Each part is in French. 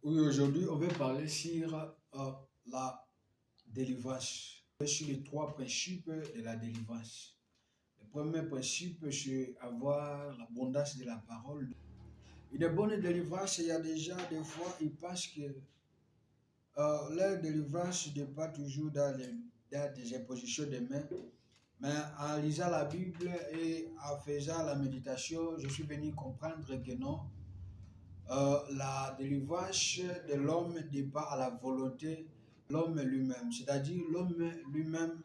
Oui, aujourd'hui, on va parler sur la délivrance, sur les trois principes de la délivrance. Le premier principe, c'est avoir l'abondance de la parole. Une bonne délivrance, il y a déjà des fois, ils pensent que leur délivrance n'est pas toujours dans des impositions de mains, mais en lisant la Bible et en faisant la méditation, je suis venu comprendre que non. La délivrance de l'homme dépend à la volonté de l'homme lui-même. C'est-à-dire l'homme lui-même,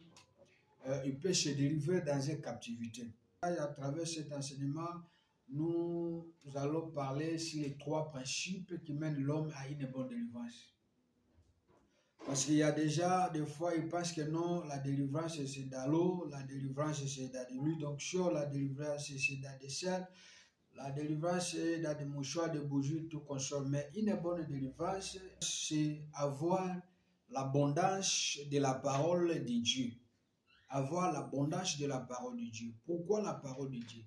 il peut se délivrer dans une captivité. Et à travers cet enseignement, nous allons parler sur les trois principes qui mènent l'homme à une bonne délivrance. Parce qu'il y a déjà des fois, ils pensent que non, la délivrance c'est dans l'eau, la délivrance c'est dans de l'huile d'onction, la délivrance c'est dans des sels. La délivrance, c'est dans des mouchoirs, des bougies, tout consomme. Mais une bonne délivrance, c'est avoir l'abondance de la parole de Dieu. Avoir l'abondance de la parole de Dieu. Pourquoi la parole de Dieu?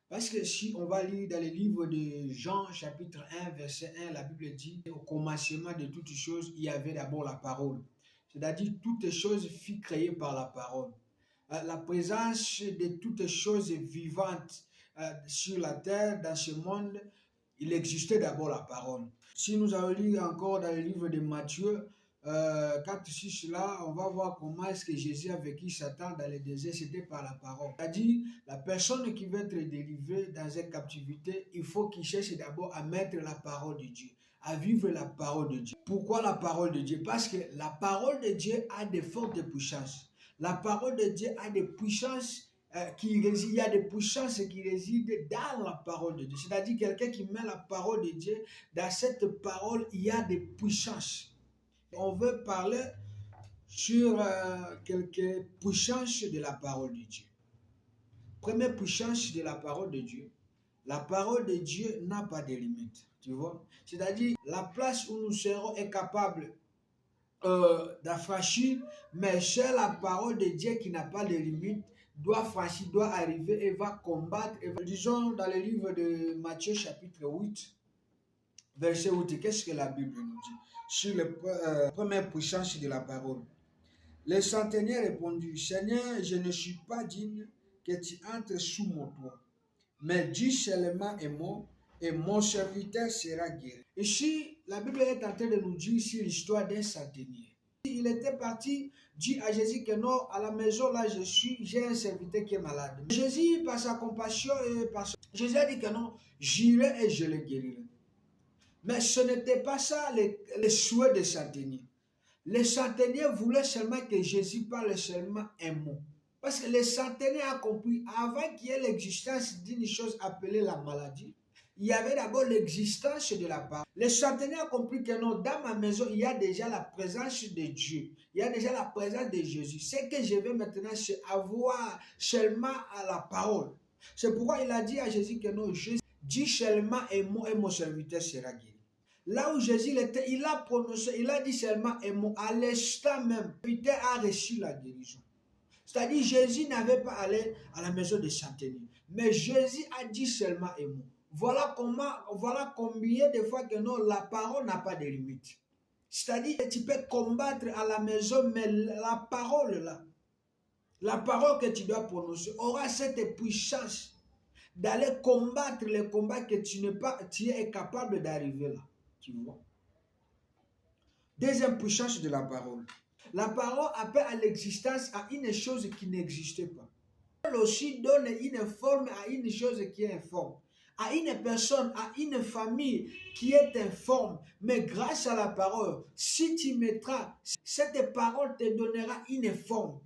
Parce que si on va lire dans le livre de Jean, chapitre 1, verset 1, la Bible dit, au commencement de toutes choses, il y avait d'abord la parole. C'est-à-dire, toutes choses furent créées par la parole. La présence de toutes choses vivantes sur la terre, dans ce monde, il existait d'abord la parole. Si nous allons lire encore dans le livre de Matthieu, 4-6 là, on va voir comment est-ce que Jésus a vécu Satan dans le désert, c'était par la parole. C'est-à-dire, la personne qui veut être délivrée dans une captivité, il faut qu'il cherche d'abord à mettre la parole de Dieu, à vivre la parole de Dieu. Pourquoi la parole de Dieu? Parce que la parole de Dieu a de fortes puissances. La parole de Dieu a des puissances il y a des puissances qui résident dans la parole de Dieu. C'est-à-dire quelqu'un qui met la parole de Dieu, dans cette parole, il y a des puissances. On veut parler sur quelques puissances de la parole de Dieu. Première puissance de la parole de Dieu. La parole de Dieu n'a pas de limite. Tu vois? C'est-à-dire la place où nous serons incapable d'affranchir, mais c'est la parole de Dieu qui n'a pas de limite, doit franchir, doit arriver et va combattre. Disons dans le livre de Matthieu chapitre 8, verset 8, qu'est-ce que la Bible nous dit sur la première puissance de la parole? Le centenier répondit, Seigneur, je ne suis pas digne que tu entres sous mon toit, mais dis seulement un mot et mon serviteur sera guéri. Ici, la Bible est en train de nous dire ici l'histoire d'un centenier. Il était parti dire à Jésus que non, à la maison là j'ai un serviteur qui est malade. Jésus, par sa compassion et Jésus a dit que non, j'irai et je le guérirai. Mais ce n'était pas ça le souhait des centeniers. Les centeniers voulaient seulement que Jésus parle seulement un mot. Parce que les centeniers ont compris, avant qu'il y ait l'existence d'une chose appelée la maladie, il y avait d'abord l'existence de la parole. Les centeniers ont compris que non, dans ma maison, il y a déjà la présence de Dieu. Il y a déjà la présence de Jésus. Ce que je veux maintenant, c'est avoir seulement à la parole. C'est pourquoi il a dit à Jésus que non, Jésus dit seulement un mot et mon serviteur sera guéri. Là où Jésus était, il a prononcé, il a dit seulement un mot. À l'instant même, Peter a reçu la guérison. C'est-à-dire, Jésus n'avait pas allé à la maison des centeniers. Mais Jésus a dit seulement un mot. Voilà combien de fois que non, la parole n'a pas de limite. C'est-à-dire, tu peux combattre à la maison, mais la parole là, la parole que tu dois prononcer aura cette puissance d'aller combattre les combats que tu es incapable d'arriver là. Tu vois? Deuxième puissance de la parole. La parole appelle à l'existence à une chose qui n'existe pas. Elle aussi donne une forme à une chose qui est informe. À une personne, à une famille qui est informe. Mais grâce à la parole, si tu mettras, cette parole te donnera une forme.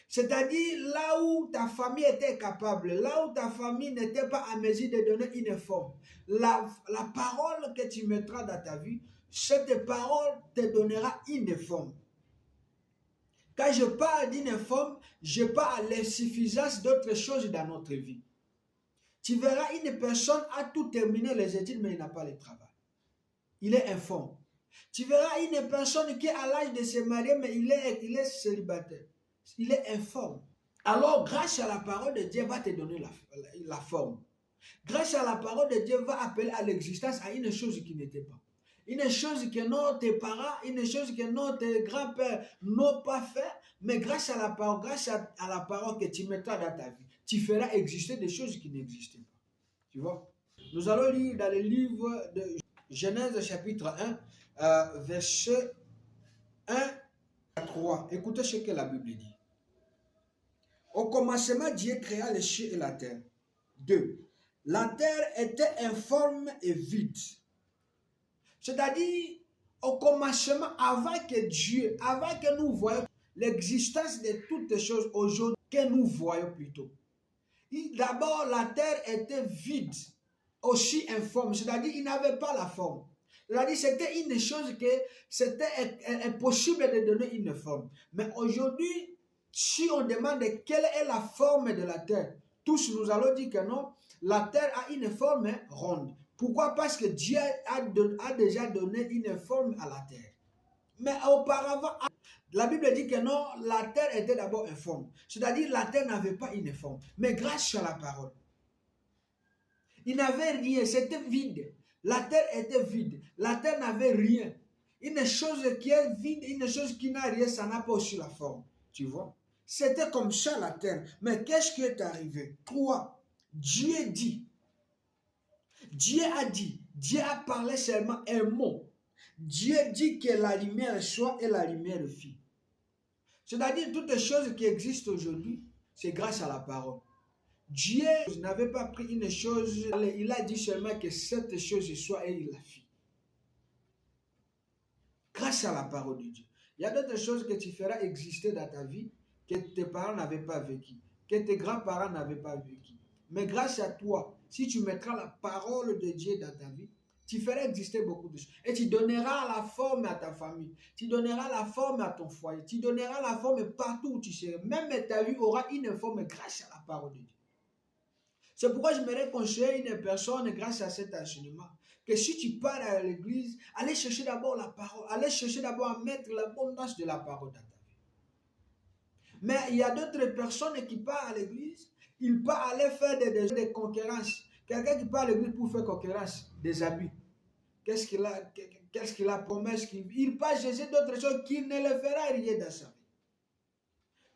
C'est-à-dire là où ta famille était capable, là où ta famille n'était pas à mesure de donner une forme, la parole que tu mettras dans ta vie, cette parole te donnera une forme. Quand je parle d'une forme, je parle à l'insuffisance d'autres choses dans notre vie. Tu verras une personne a tout terminé les études, mais il n'a pas le travail. Il est informe. Tu verras une personne qui est à l'âge de se marier, mais il est célibataire. Il est informe. Alors, grâce à la parole de Dieu, va te donner la forme. Grâce à la parole de Dieu, va appeler à l'existence à une chose qui n'était pas. Une chose que nos parents, une chose que nos grands-pères n'ont pas fait, mais grâce à la parole, à la parole que tu mettras dans ta vie, tu feras exister des choses qui n'existaient pas. Tu vois? Nous allons lire dans le livre de Genèse chapitre 1, verset 1 à 3. Écoutez ce que la Bible dit. Au commencement, Dieu créa les cieux et la terre. 2. La terre était informe et vide. C'est-à-dire, au commencement, avant que nous voyions l'existence de toutes les choses aujourd'hui, que nous voyons plutôt. D'abord, la terre était vide, aussi informe, c'est-à-dire il n'avait pas la forme. C'est-à-dire c'était une chose que c'était impossible de donner une forme. Mais aujourd'hui, si on demande quelle est la forme de la terre, tous nous allons dire que non, la terre a une forme ronde. Pourquoi? Parce que Dieu a déjà donné une forme à la terre. Mais auparavant, la Bible dit que non, la terre était d'abord informe. C'est-à-dire la terre n'avait pas une forme. Mais grâce à la parole, il n'avait rien, c'était vide. La terre était vide. La terre n'avait rien. Une chose qui est vide, une chose qui n'a rien, ça n'a pas aussi la forme. Tu vois? C'était comme ça la terre. Mais qu'est-ce qui est arrivé? 3. Dieu dit. Dieu a dit. Dieu a parlé seulement un mot. Dieu dit que la lumière soit et la lumière fit. C'est-à-dire toutes les choses qui existent aujourd'hui, c'est grâce à la parole. Dieu n'avait pas pris une chose, il a dit seulement que cette chose soit et il l'a fait. Grâce à la parole de Dieu. Il y a d'autres choses que tu feras exister dans ta vie que tes parents n'avaient pas vécu, que tes grands-parents n'avaient pas vécu. Mais grâce à toi, si tu mettras la parole de Dieu dans ta vie, tu feras exister beaucoup de choses. Et tu donneras la forme à ta famille. Tu donneras la forme à ton foyer. Tu donneras la forme partout où tu seras. Même ta vie aura une forme grâce à la parole de Dieu. C'est pourquoi je me conseiller une personne grâce à cet enseignement. Que si tu pars à l'église, allez chercher d'abord la parole. Allez chercher d'abord à mettre l'abondance de la parole dans ta vie. Mais il y a d'autres personnes qui partent à l'église. Ils partent aller faire des concurrences. Quelqu'un qui part à l'église pour faire concurrence des habits. Qu'est-ce qu'il a promis? Il part chercher d'autres choses qui ne le fera rien dans sa vie.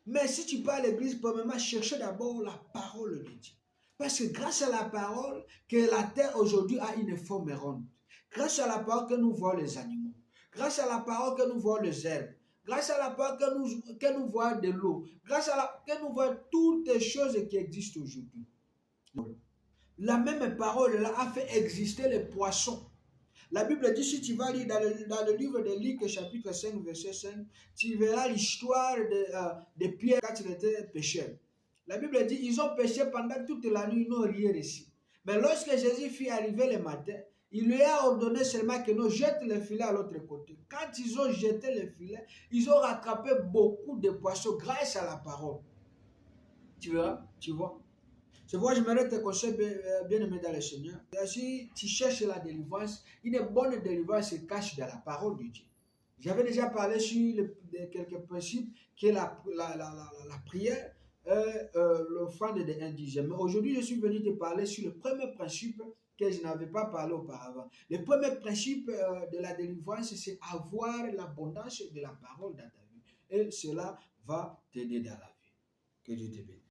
Mais si tu pars à l'église, premièrement, chercher d'abord la parole de Dieu. Parce que grâce à la parole, que la terre aujourd'hui a une forme ronde. Grâce à la parole que nous voyons les animaux. Grâce à la parole que nous voyons les herbes. Grâce à la parole que nous voyons de l'eau. Grâce à la que nous voyons toutes les choses qui existent aujourd'hui. La même parole là a fait exister les poissons. La Bible dit, si tu vas lire dans le livre de Luc, chapitre 5, verset 5, tu verras l'histoire de Pierre quand il était pécheur. La Bible dit, ils ont péché pendant toute la nuit, ils n'ont rien reçu. Mais lorsque Jésus fut arrivé le matin, il lui a ordonné seulement que nous jette le filet à l'autre côté. Quand ils ont jeté le filet, ils ont rattrapé beaucoup de poissons grâce à la parole. Tu verras, tu vois. C'est pourquoi je m'arrête te conseiller, bien aimé dans le Seigneur. Si tu cherches la délivrance, une bonne délivrance se cache dans la parole de Dieu. J'avais déjà parlé sur quelques principes qui est la prière, l'offrande de indigènes. Mais aujourd'hui, je suis venu te parler sur le premier principe que je n'avais pas parlé auparavant. Le premier principe de la délivrance, c'est avoir l'abondance de la parole dans ta vie. Et cela va t'aider dans la vie. Que Dieu te bénisse.